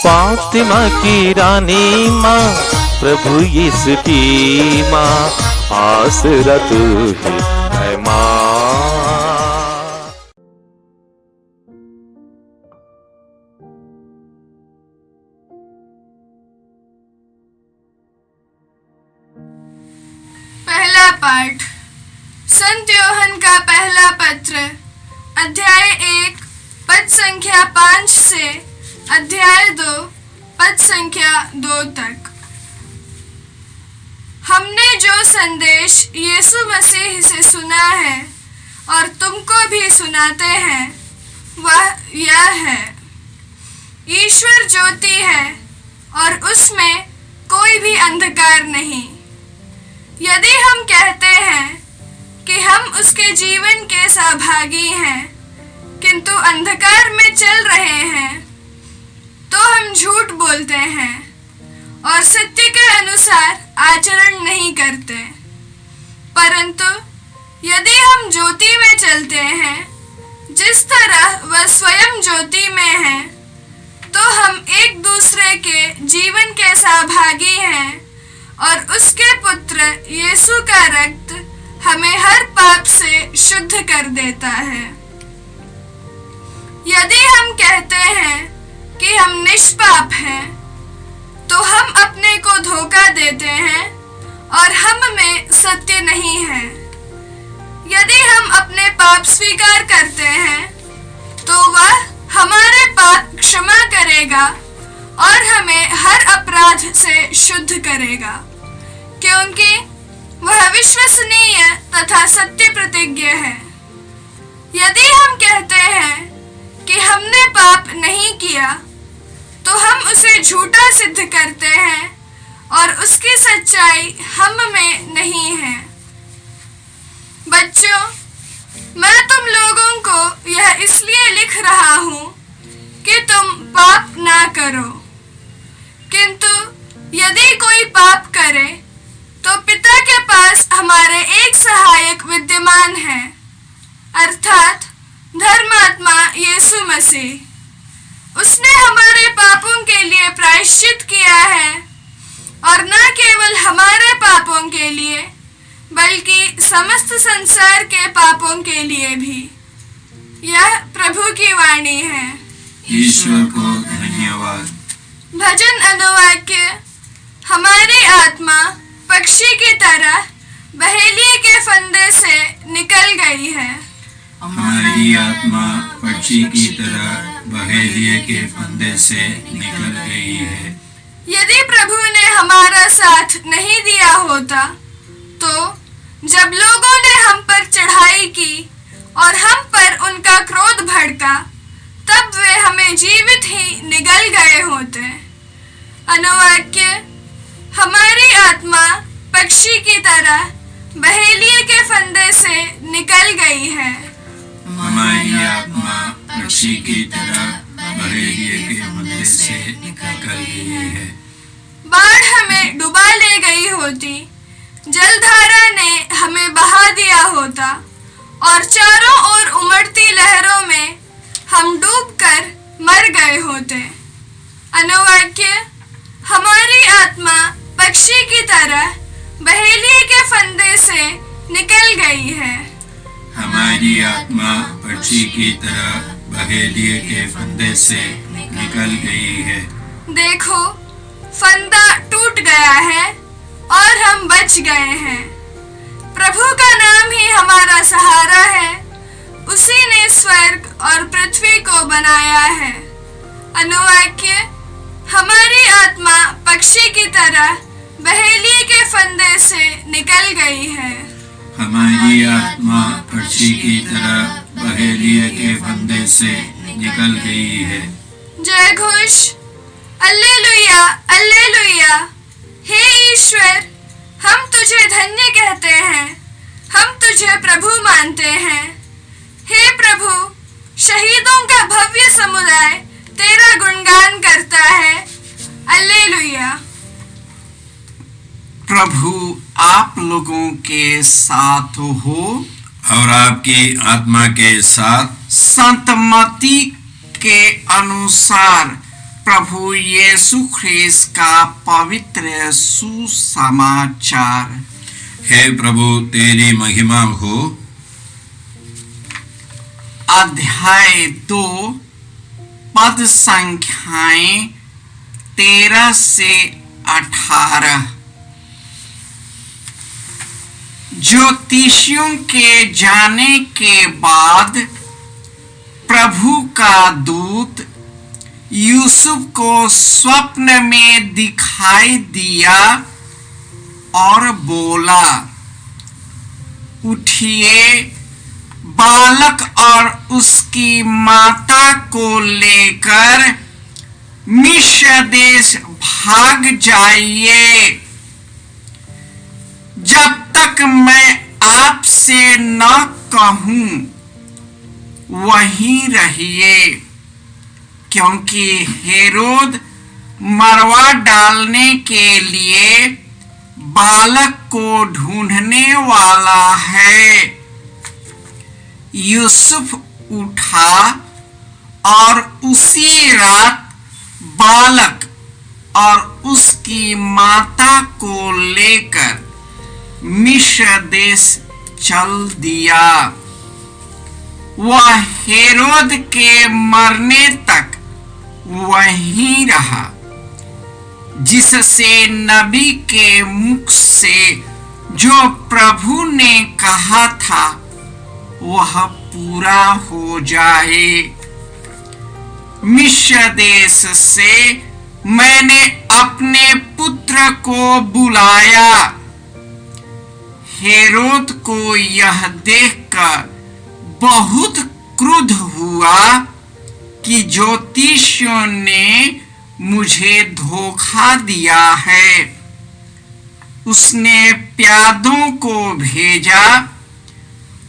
फातिमा की रानी माँ, प्रभु यीशु की माँ, आसरा तू ही है माँ। पहला पाठ संत यूहन्ना का पहला पत्र, अध्याय 1 पद संख्या 5 से अध्याय 2 पद संख्या 2 तक। हमने जो संदेश यीशु मसीह से सुना है और तुमको भी सुनाते हैं वह यह है, ईश्वर ज्योति है और उसमें कोई भी अंधकार नहीं। यदि हम कहते हैं कि हम उसके जीवन के सहभागी हैं किंतु अंधकार में चल रहे हैं तो हम झूठ बोलते हैं और सत्य के अनुसार आचरण नहीं करते। परंतु यदि हम ज्योति में चलते हैं जिस तरह वह स्वयं ज्योति में है तो हम एक दूसरे के जीवन के सहभागी हैं और उसके पुत्र यीशु का रक्त हमें हर पाप से शुद्ध कर देता है। यदि हम कहते हैं कि हम निष्पाप हैं तो हम अपने को धोखा देते हैं और हम में सत्य नहीं है। यदि हम अपने पाप स्वीकार करते हैं तो वह हमारे पाप क्षमा करेगा और हमें हर अपराध से शुद्ध करेगा, क्योंकि वह विश्वसनीय तथा सत्य प्रतिज्ञ है। यदि हम कहते हैं कि हमने पाप नहीं किया तो हम उसे झूठा सिद्ध करते हैं और उसकी सच्चाई हम में नहीं है। बच्चों, मैं तुम लोगों को यह इसलिए लिख रहा हूँ कि तुम पाप ना करो। किंतु यदि कोई पाप करे तो पिता के पास हमारे एक सहायक विद्यमान है, अर्थात धर्मात्मा यीशु मसीह। उसने हमारे पापों के लिए प्रायश्चित किया है और न केवल हमारे पापों के लिए बल्कि समस्त संसार के पापों के लिए भी। यह प्रभु की वाणी है। ईश्वर को धन्यवाद। भजन अनुवाक्य, हमारी आत्मा पक्षी की तरह बहेलिए के फंदे से निकल गई है। हमारी आत्मा पक्षी की तरह बहेलिए के फंदे से निकल गई है। यदि प्रभु ने हमारा साथ नहीं दिया होता तो जब लोगों ने हम पर चढ़ाई की और हम पर उनका क्रोध भड़का तब वे हमें जीवित ही निगल गए होते। अनुवाक्य, हमारी आत्मा पक्षी की तरह बहेलिए के फंदे से निकल गई है। हमारी आत्मा पक्षी की तरह बहेलिए के फंदे से निकल गई है। बाढ़ हमें डुबा ले गई होती, जलधारा ने हमें बहा दिया होता और चारों ओर उमड़ती लहरों में हम डूबकर मर गए होते। अनुवाक्य, हमारी आत्मा पक्षी की तरह बहेलिए के फंदे से निकल गई है। हमारी आत्मा पक्षी की तरह बहेलिए के फंदे से निकल गई है। देखो, फंदा टूट गया है और हम बच गए हैं। प्रभु का नाम ही हमारा सहारा है। उसी ने स्वर्ग और पृथ्वी को बनाया है। अनुवाक्य, हमारी आत्मा पक्षी की तरह बहेलिए के फंदे से निकल गई है। हमारी आत्मा पक्षी की तरह बहेलिए के फंदे से निकल गई है। जय घोष, अल्लेलुया अल्लेलुया। हे ईश्वर, हम तुझे धन्य कहते हैं, हम तुझे प्रभु मानते हैं। हे प्रभु, शहीदों का भव्य समुदाय तेरा गुणगान करता है। अल्लेलुया। प्रभु आप लोगों के साथ हो और आपकी आत्मा के साथ। संत मत्ती के अनुसार प्रभु यीशु ख्रिस्त का पवित्र सुसमाचार। हे प्रभु तेरी महिमा हो। अध्याय 2 पद संख्याएं 13 से 18। ज्योतिषियों के जाने के बाद प्रभु का दूत यूसुफ को स्वप्न में दिखाई दिया और बोला, उठिए, बालक और उसकी माता को लेकर मिस्र देश भाग जाइए, जब तक मैं आपसे न कहूं वहीं रहिए, क्योंकि हेरोद मरवा डालने के लिए बालक को ढूंढने वाला है। यूसुफ उठा और उसी रात बालक और उसकी माता को लेकर मिस्र देश चल दिया। वह हेरोद के मरने तक वहीं रहा, जिससे नबी के मुख से जो प्रभु ने कहा था वह पूरा हो जाए। मिस्र देश से मैंने अपने पुत्र को बुलाया। हेरोद को यह देखकर बहुत क्रुद्ध हुआ कि ज्योतिषियों ने मुझे धोखा दिया है। उसने प्यादों को भेजा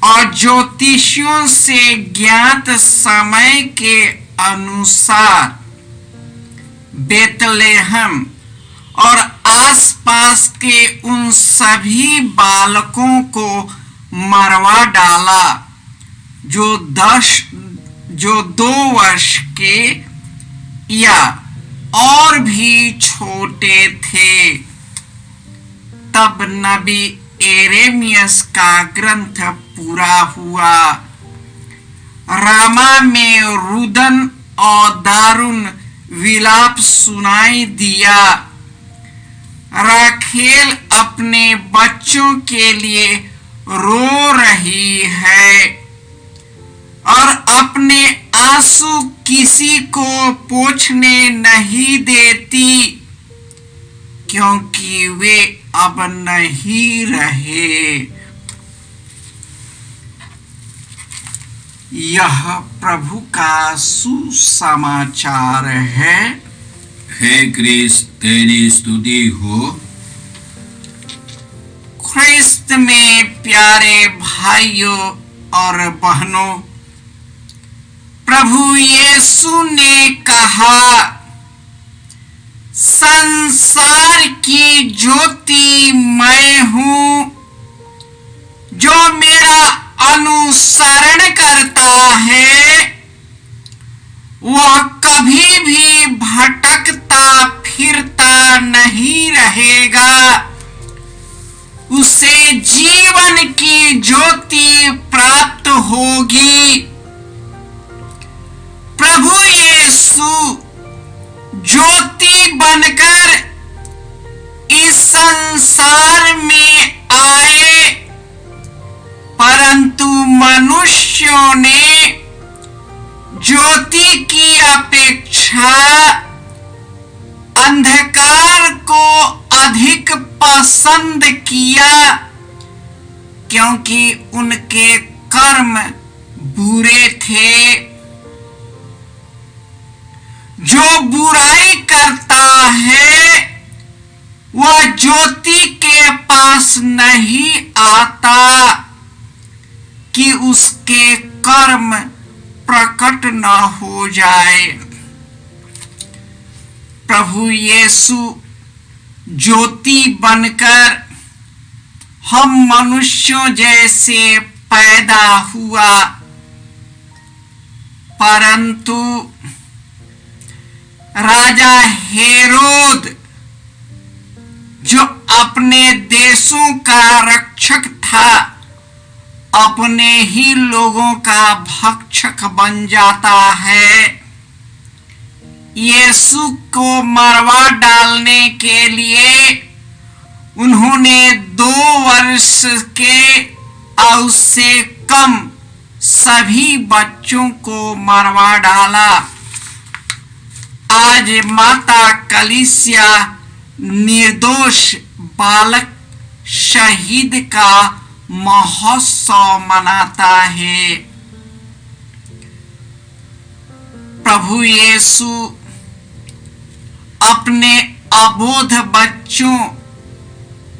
और ज्योतिषियों से ज्ञात समय के अनुसार बेतलेहम और आसपास के उन सभी बालकों को मरवा डाला जो 2 वर्ष के या और भी छोटे थे। तब नबी एरेमियस का ग्रंथ पूरा हुआ। रामा में रुदन और दारुण विलाप सुनाई दिया। राखेल अपने बच्चों के लिए रो रही है और अपने आंसू किसी को पोंछने नहीं देती, क्योंकि वे अब नहीं रहे। यह प्रभु का सुसमाचार है। हे क्रिस्त तेरी स्तुति हो। ख्रिस्त में प्यारे भाइयों और बहनों, प्रभु यीशु ने कहा, संसार की ज्योति मैं हूं। जो मेरा अनुसरण करता है वह कभी भी भटकता फिरता नहीं रहेगा। उसे जीवन की ज्योति प्राप्त होगी। प्रभु यीशु ज्योति बनकर इस संसार में आए, परंतु मनुष्यों ने ज्योति की अपेक्षा अंधकार को अधिक पसंद किया, क्योंकि उनके कर्म बुरे थे। जो बुराई करता है वह ज्योति के पास नहीं आता कि उसके कर्म प्रकट न हो जाए। प्रभु यीशु ज्योति बनकर हम मनुष्यों जैसे पैदा हुआ, परंतु राजा हेरोद, जो अपने देशों का रक्षक था, अपने ही लोगों का भक्षक बन जाता है। यीशु को मरवा डालने के लिए उन्होंने 2 वर्ष के और उससे कम सभी बच्चों को मरवा डाला। आज माता कलीसिया निर्दोष बालक शहीद का महोत्सव मनाता है। प्रभु यीशु अपने अबोध बच्चों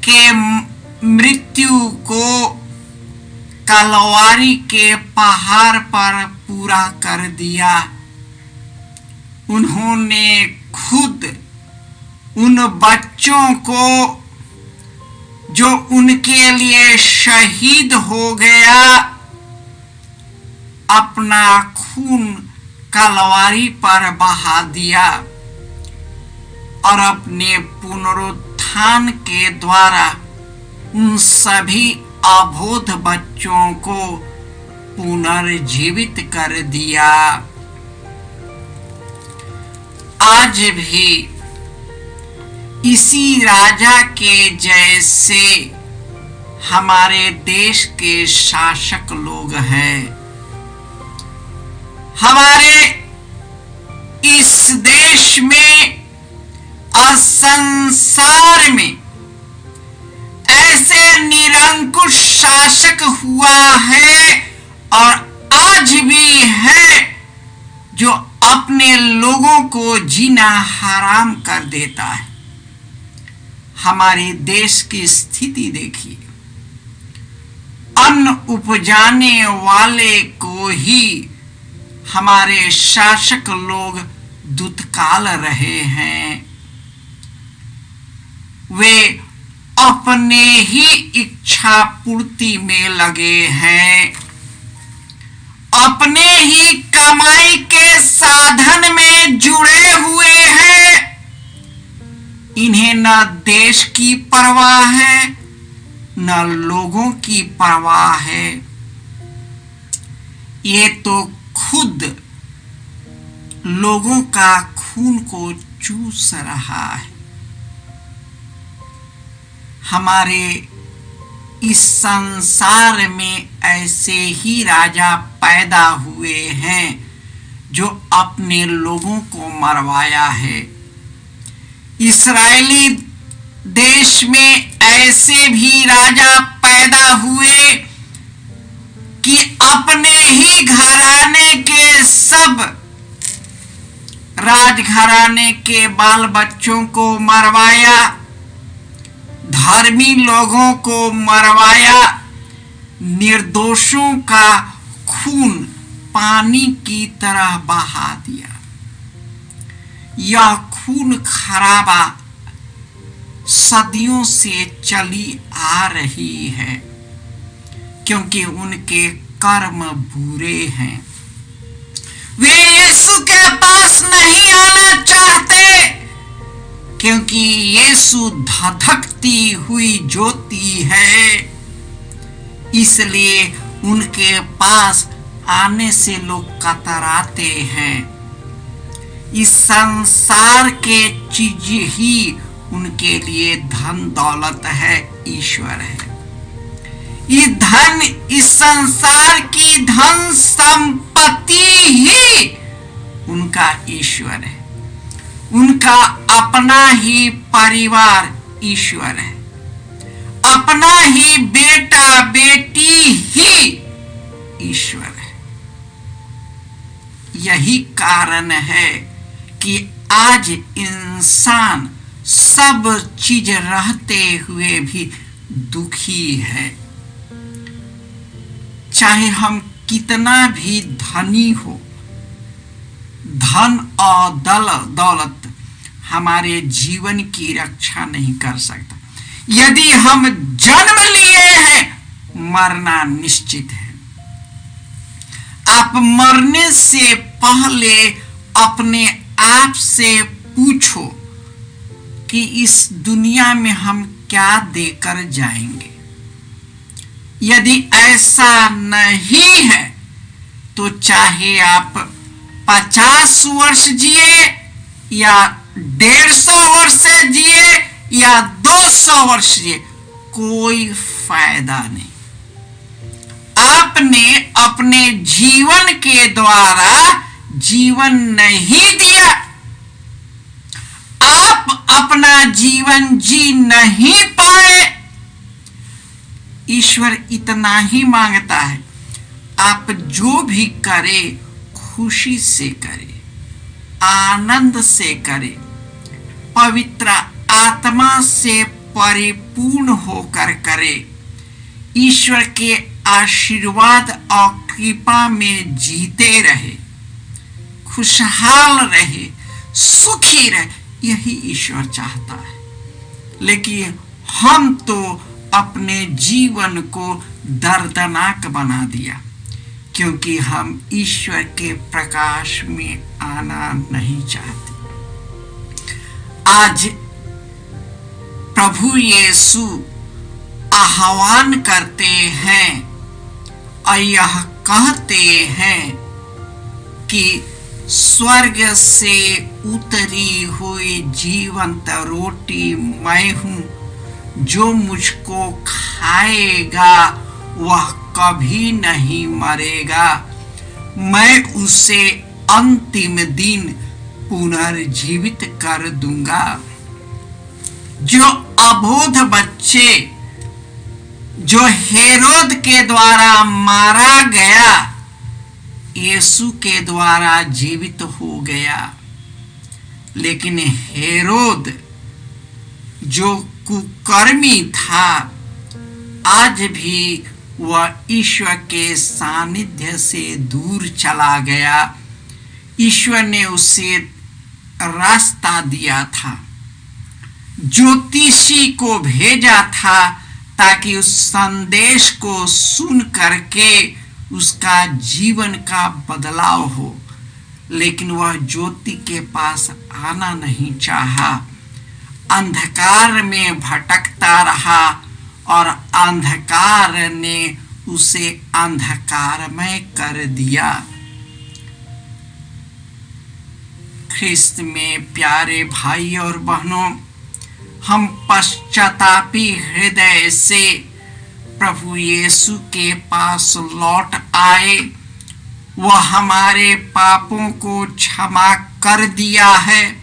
के मृत्यु को कलवारी के पहाड़ पर पूरा कर दिया। उन्होंने खुद उन बच्चों को जो उनके लिए शहीद हो गया, अपना खून कलवारी पर बहा दिया और अपने पुनरुत्थान के द्वारा उन सभी अबोध बच्चों को पुनर्जीवित कर दिया। आज भी इसी राजा के जैसे हमारे देश के शासक लोग हैं। हमारे इस देश में और संसार में ऐसे निरंकुश शासक हुआ है और आज भी है, जो अपने लोगों को जीना हराम कर देता है। हमारे देश की स्थिति देखिए, अन्न उपजाने वाले को ही हमारे शासक लोग दुत्काल रहे हैं। वे अपने ही इच्छा पूर्ति में लगे हैं, अपने ही कमाई के साधन में जुड़े हुए हैं। इन्हें न देश की परवाह है, न लोगों की परवाह है। ये तो खुद लोगों का खून को चूस रहा है। हमारे इस संसार में ऐसे ही राजा पैदा हुए हैं जो अपने लोगों को मरवाया है। इस्राएली देश में ऐसे भी राजा पैदा हुए कि अपने ही घराने के सब राजघराने के बाल बच्चों को मरवाया, धर्मी लोगों को मरवाया, निर्दोषों का खून पानी की तरह बहा दिया। यह खून खराबा सदियों से चली आ रही है, क्योंकि उनके कर्म बुरे हैं। वे यीशु के पास नहीं आना चाहते, क्योंकि यीशु धधकती हुई ज्योति है। इसलिए उनके पास आने से लोग कतराते हैं। इस संसार के चीज ही उनके लिए धन दौलत है, ईश्वर है। इस संसार की धन संपत्ति ही उनका ईश्वर है। उनका अपना ही परिवार ईश्वर है, अपना ही बेटा बेटी ही ईश्वर है। यही कारण है कि आज इंसान सब चीज रहते हुए भी दुखी है। चाहे हम कितना भी धनी हो, धन और दौलत हमारे जीवन की रक्षा नहीं कर सकता। यदि हम जन्म लिए हैं, मरना निश्चित है। आप मरने से पहले अपने आपसे पूछो कि इस दुनिया में हम क्या देकर जाएंगे। यदि ऐसा नहीं है तो चाहे आप 50 वर्ष जिए या 150 वर्ष जिए या 200 वर्ष जिए, कोई फायदा नहीं। आपने अपने जीवन के द्वारा जीवन नहीं दिया, आप अपना जीवन जी नहीं पाए। ईश्वर इतना ही मांगता है, आप जो भी करे खुशी से करे, आनंद से करे, पवित्र आत्मा से परिपूर्ण होकर करे, ईश्वर के आशीर्वाद और कृपा में जीते रहे, खुशहाल रहे, सुखी रहे। यही ईश्वर चाहता है। लेकिन हम तो अपने जीवन को दर्दनाक बना दिया, क्योंकि हम ईश्वर के प्रकाश में आना नहीं चाहते। आज प्रभु यीशु आह्वान करते हैं और यह कहते हैं कि स्वर्ग से उतरी हुई जीवंत रोटी मैं हूं, जो मुझको खाएगा वह कभी नहीं मरेगा, मैं उसे अंतिम दिन पुनर्जीवित कर दूंगा। जो अबोध बच्चे जो हेरोद के द्वारा मारा गया, यीशु के द्वारा जीवित हो गया। लेकिन हेरोद जो कुकर्मी था, आज भी वह ईश्वर के सानिध्य से दूर चला गया। ईश्वर ने उसे रास्ता दिया था, ज्योतिषी को भेजा था ताकि उस संदेश को सुन करके उसका जीवन का बदलाव हो। लेकिन वह ज्योति के पास आना नहीं चाहा, अंधकार में भटकता रहा और अंधकार ने उसे अंधकारमय कर दिया। ख्रिस्त में प्यारे भाई और बहनों, हम पश्चातापी हृदय से प्रभु यीशु के पास लौट आए। वह हमारे पापों को क्षमा कर दिया है,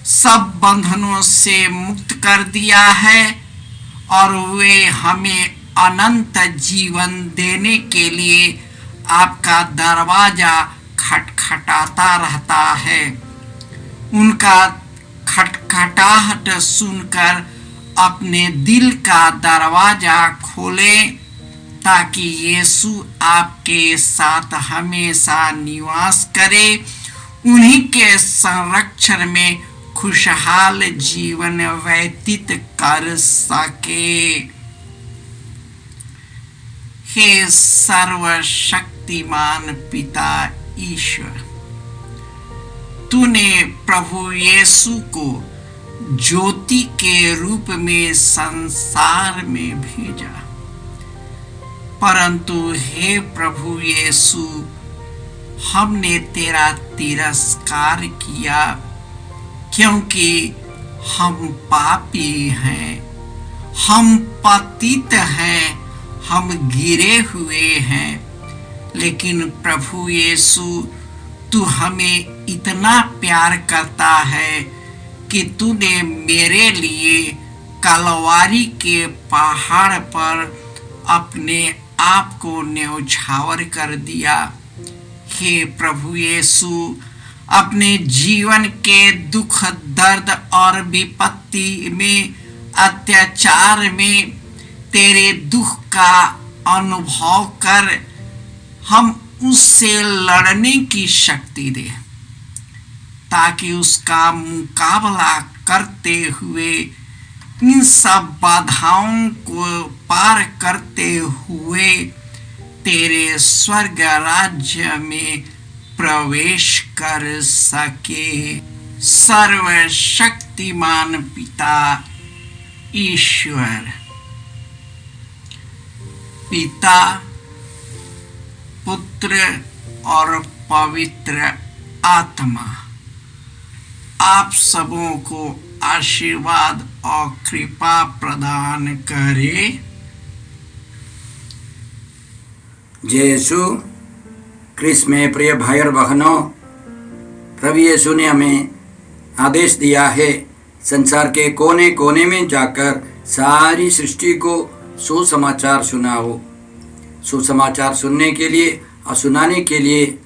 सब बंधनों से मुक्त कर दिया है और वे हमें अनंत जीवन देने के लिए आपका दरवाजा खटखटाता रहता है। उनका खटखटाहट सुनकर अपने दिल का दरवाजा खोलें, ताकि यीशु आपके साथ हमेशा निवास करे, उन्हीं के संरक्षण में खुशहाल जीवन व्यतीत कर सके। हे सर्वशक्तिमान पिता ईश्वर, तूने प्रभु यीशु को ज्योति के रूप में संसार में भेजा, परंतु हे प्रभु यीशु, हमने तेरा तिरस्कार किया, क्योंकि हम पापी हैं, हम पतित हैं, हम गिरे हुए हैं। लेकिन प्रभु यीशु, तू हमें इतना प्यार करता है कि तूने मेरे लिए कलवारी के पहाड़ पर अपने आप को न्यौछावर कर दिया। हे प्रभु यीशु, अपने जीवन के दुख, दर्द और विपत्ति में, अत्याचार में तेरे दुख का अनुभव कर हम उससे लड़ने की शक्ति दे, ताकि उसका मुकाबला करते हुए, इन सब बाधाओं को पार करते हुए तेरे स्वर्ग राज्य में प्रवेश कर सके। सर्वशक्तिमान पिता ईश्वर, पिता, पुत्र और पवित्र आत्मा आप सबों को आशीर्वाद और कृपा प्रदान करे। जय यीशु क्रिस्त में प्रिय भाई और बहनों, प्रभु यीशु ने हमें आदेश दिया है संसार के कोने कोने में जाकर सारी सृष्टि को सुसमाचार सुनाओ। सुसमाचार सुनने के लिए और सुनाने के लिए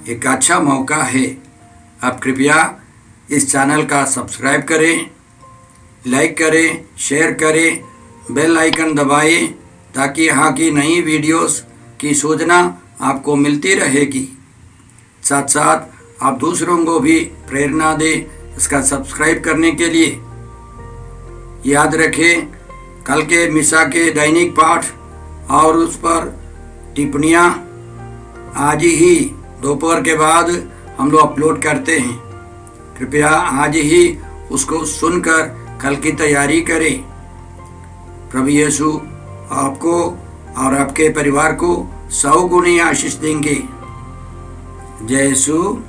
एक अच्छा मौका है। आप कृपया इस चैनल का सब्सक्राइब करें, लाइक करें, शेयर करें, बेल आइकन दबाएं ताकि यहाँ की नई वीडियोस की सूचना आपको मिलती रहेगी। साथ साथ आप दूसरों को भी प्रेरणा दें इसका सब्सक्राइब करने के लिए। याद रखें, कल के मिसा के दैनिक पाठ और उस पर टिप्पणियाँ आज ही दोपहर के बाद हम लोग अपलोड करते हैं। कृपया आज ही उसको सुनकर कल की तैयारी करें। प्रभु यीशु आपको और आपके परिवार को 100 गुनी आशीष देंगे। जय यीशु।